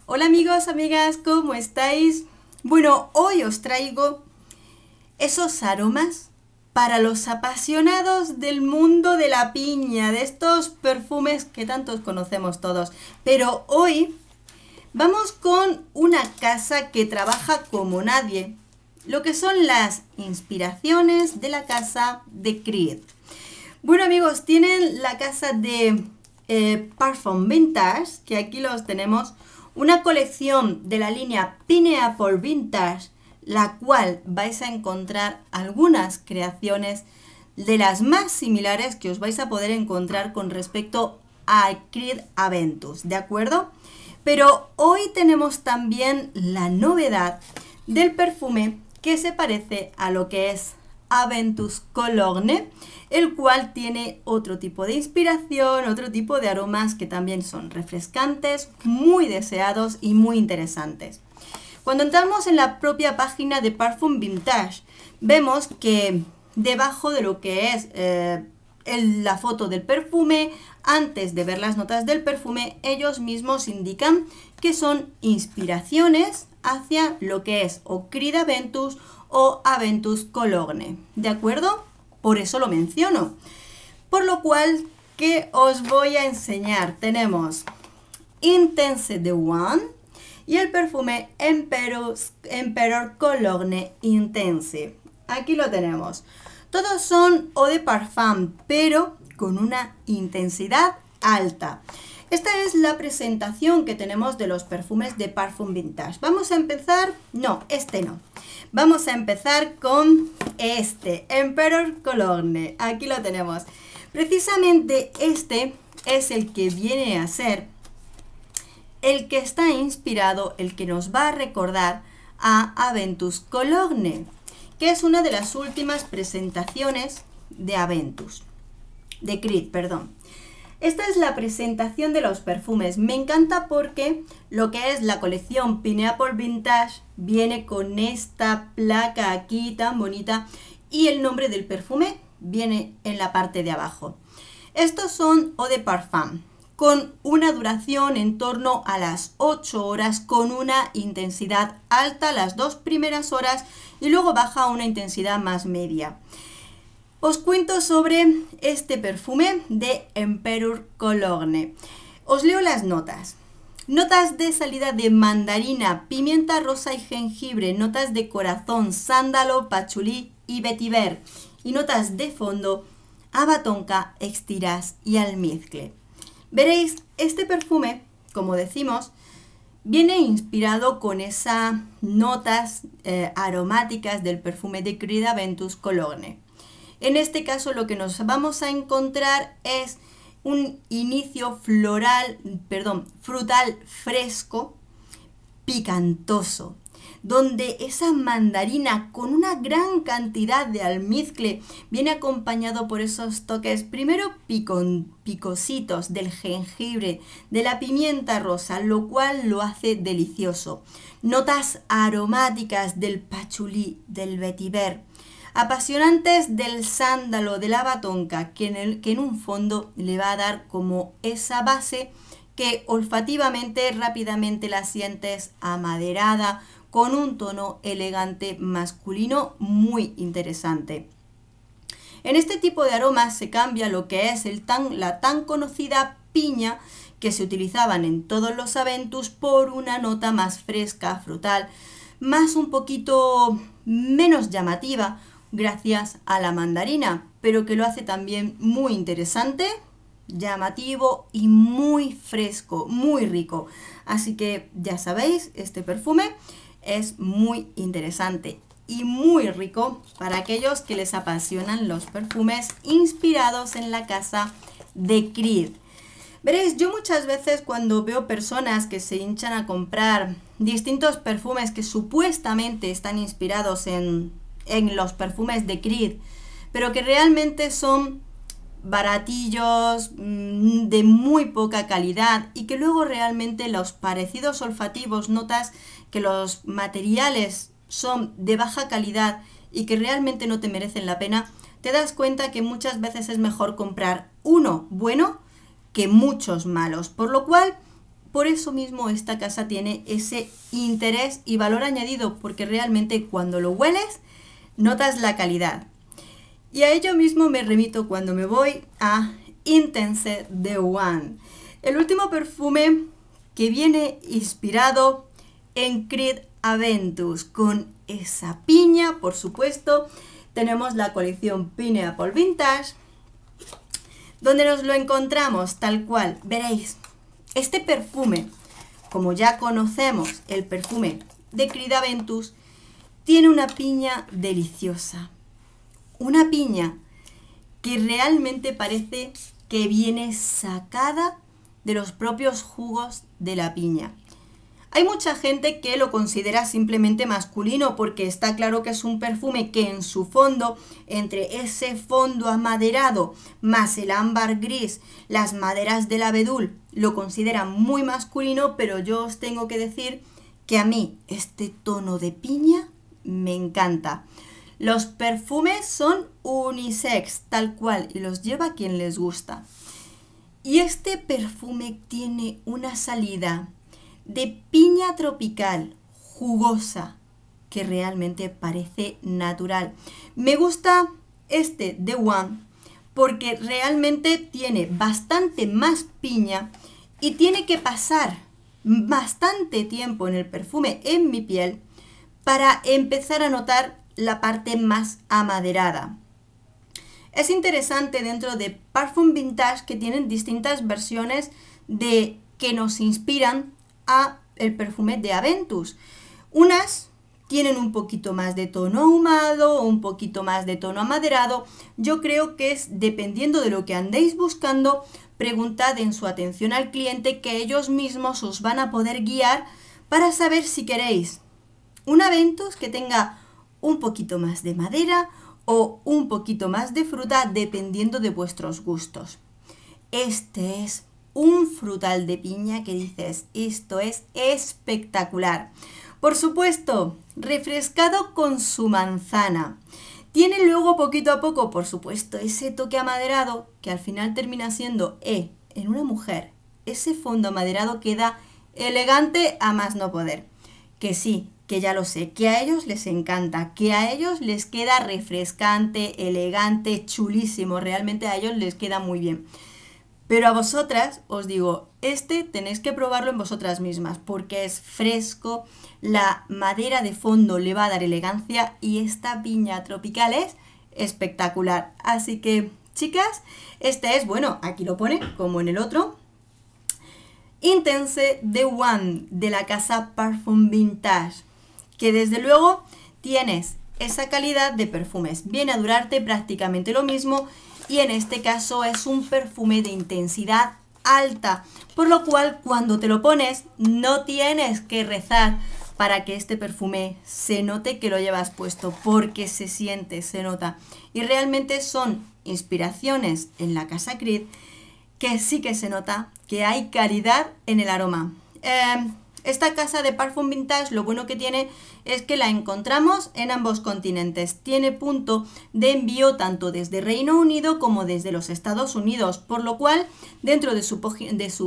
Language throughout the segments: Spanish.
Hola amigos, amigas, ¿cómo estáis? Bueno, hoy os traigo esos aromas para los apasionados del mundo de la piña, de estos perfumes que tantos conocemos todos. Pero hoy vamos con una casa que trabaja como nadie, lo que son las inspiraciones de la casa de Creed. Bueno amigos, tienen la casa de Parfum Vintage, que aquí los tenemos, una colección de la línea Pineapple Vintage, la cual vais a encontrar algunas creaciones de las más similares que os vais a poder encontrar con respecto a Creed Aventus, ¿de acuerdo? Pero hoy tenemos también la novedad del perfume que se parece a lo que es Aventus Cologne, el cual tiene otro tipo de inspiración, otro tipo de aromas que también son refrescantes, muy deseados y muy interesantes. Cuando entramos en la propia página de Parfum Vintage, vemos que debajo de lo que es la foto del perfume, antes de ver las notas del perfume, ellos mismos indican que son inspiraciones hacia lo que es o Creed Aventus o Aventus Cologne, ¿de acuerdo? Por eso lo menciono. Por lo cual, ¿qué os voy a enseñar? Tenemos Intense The One y el perfume Emperor Cologne Intense. Aquí lo tenemos. Todos son eau de parfum, pero con una intensidad alta. Esta es la presentación que tenemos de los perfumes de Parfum Vintage. Vamos a empezar... No, este no. Vamos a empezar con este, Emperor Cologne. Aquí lo tenemos. Precisamente este es el que viene a ser el que está inspirado, el que nos va a recordar a Aventus Cologne, que es una de las últimas presentaciones de Aventus, de Creed, perdón. Esta es la presentación de los perfumes. Me encanta porque lo que es la colección Pineapple Vintage viene con esta placa aquí tan bonita y el nombre del perfume viene en la parte de abajo. Estos son eau de parfum con una duración en torno a las 8 horas con una intensidad alta las 2 primeras horas y luego baja a una intensidad más media. Os cuento sobre este perfume de Emperor Cologne. Os leo las notas. Notas de salida de mandarina, pimienta rosa y jengibre, notas de corazón, sándalo, pachulí y vetiver. Y notas de fondo, haba tonka, extiras y almizcle. Veréis, este perfume, como decimos, viene inspirado con esas notas aromáticas del perfume de Creed Aventus Cologne. En este caso lo que nos vamos a encontrar es un inicio frutal fresco, picantoso, donde esa mandarina con una gran cantidad de almizcle viene acompañado por esos toques, primero picositos del jengibre, de la pimienta rosa, lo cual lo hace delicioso. Notas aromáticas del pachulí, del vetiver, apasionantes del sándalo, de la haba tonka, que en un fondo le va a dar como esa base que olfativamente rápidamente la sientes amaderada, con un tono elegante masculino muy interesante. En este tipo de aromas se cambia lo que es la tan conocida piña que se utilizaban en todos los Aventus por una nota más fresca, frutal, más un poquito menos llamativa, gracias a la mandarina, pero que lo hace también muy interesante, llamativo y muy fresco, muy rico. Así que ya sabéis, este perfume es muy interesante y muy rico para aquellos que les apasionan los perfumes inspirados en la casa de Creed. Veréis, yo muchas veces cuando veo personas que se hinchan a comprar distintos perfumes que supuestamente están inspirados en los perfumes de Creed, pero que realmente son baratillos, de muy poca calidad y que luego realmente los parecidos olfativos notas que los materiales son de baja calidad y que realmente no te merecen la pena, te das cuenta que muchas veces es mejor comprar uno bueno que muchos malos, por lo cual por eso mismo esta casa tiene ese interés y valor añadido, porque realmente cuando lo hueles, notas la calidad. Y a ello mismo me remito cuando me voy a Intense The One, el último perfume que viene inspirado en Creed Aventus, con esa piña, por supuesto. Tenemos la colección Pineapple Vintage, donde nos lo encontramos tal cual. Veréis, este perfume, como ya conocemos el perfume de Creed Aventus, tiene una piña deliciosa. Una piña que realmente parece que viene sacada de los propios jugos de la piña. Hay mucha gente que lo considera simplemente masculino porque está claro que es un perfume que en su fondo, entre ese fondo amaderado más el ámbar gris, las maderas del abedul, lo consideran muy masculino, pero yo os tengo que decir que a mí este tono de piña me encanta. Los perfumes son unisex, tal cual, y los lleva quien les gusta. Y este perfume tiene una salida de piña tropical, jugosa, que realmente parece natural. Me gusta este The One porque realmente tiene bastante más piña y tiene que pasar bastante tiempo en el perfume en mi piel para empezar a notar la parte más amaderada. Es interesante dentro de Parfum Vintage que tienen distintas versiones que nos inspiran a el perfume de Aventus. Unas tienen un poquito más de tono ahumado o un poquito más de tono amaderado. Yo creo que es dependiendo de lo que andéis buscando, preguntad en su atención al cliente, que ellos mismos os van a poder guiar para saber si queréis un Aventus que tenga un poquito más de madera o un poquito más de fruta, dependiendo de vuestros gustos. Este es un frutal de piña que dices, esto es espectacular. Por supuesto, refrescado con su manzana. Tiene luego poquito a poco, por supuesto, ese toque amaderado que al final termina siendo, en una mujer, ese fondo amaderado queda elegante a más no poder. Que sí, que ya lo sé, que a ellos les encanta, que a ellos les queda refrescante, elegante, chulísimo, realmente a ellos les queda muy bien. Pero a vosotras os digo, tenéis que probarlo en vosotras mismas porque es fresco, la madera de fondo le va a dar elegancia y esta piña tropical es espectacular. Así que, chicas, este es, bueno, aquí lo pone como en el otro, Intense The One de la casa Parfum Vintage, que desde luego tienes esa calidad de perfumes. Viene a durarte prácticamente lo mismo. Y en este caso es un perfume de intensidad alta, por lo cual cuando te lo pones no tienes que rezar para que este perfume se note que lo llevas puesto, porque se siente, se nota. Y realmente son inspiraciones en la casa Creed que sí que se nota que hay calidad en el aroma. Esta casa de Parfum Vintage lo bueno que tiene es que la encontramos en ambos continentes. Tiene punto de envío tanto desde Reino Unido como desde los Estados Unidos, por lo cual dentro de su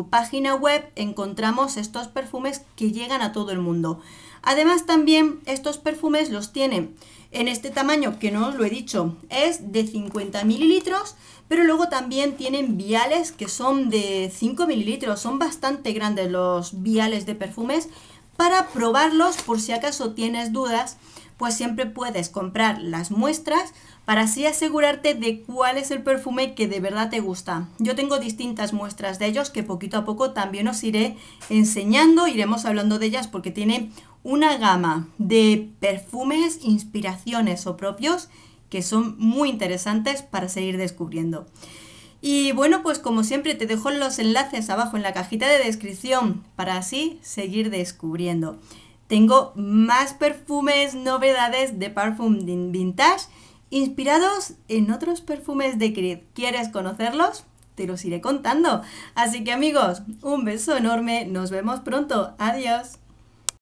página web encontramos estos perfumes que llegan a todo el mundo. Además también estos perfumes los tienen en este tamaño que no os lo he dicho, es de 50 mililitros, pero luego también tienen viales que son de 5 mililitros, son bastante grandes los viales de perfumes. Para probarlos, por si acaso tienes dudas, pues siempre puedes comprar las muestras para así asegurarte de cuál es el perfume que de verdad te gusta. Yo tengo distintas muestras de ellos que poquito a poco también os iré enseñando, iremos hablando de ellas porque tiene una gama de perfumes, inspiraciones o propios que son muy interesantes para seguir descubriendo. Y bueno, pues como siempre te dejo los enlaces abajo en la cajita de descripción para así seguir descubriendo. Tengo más perfumes, novedades de Parfum Vintage inspirados en otros perfumes de Creed. ¿Quieres conocerlos? Te los iré contando. Así que amigos, un beso enorme, nos vemos pronto. Adiós.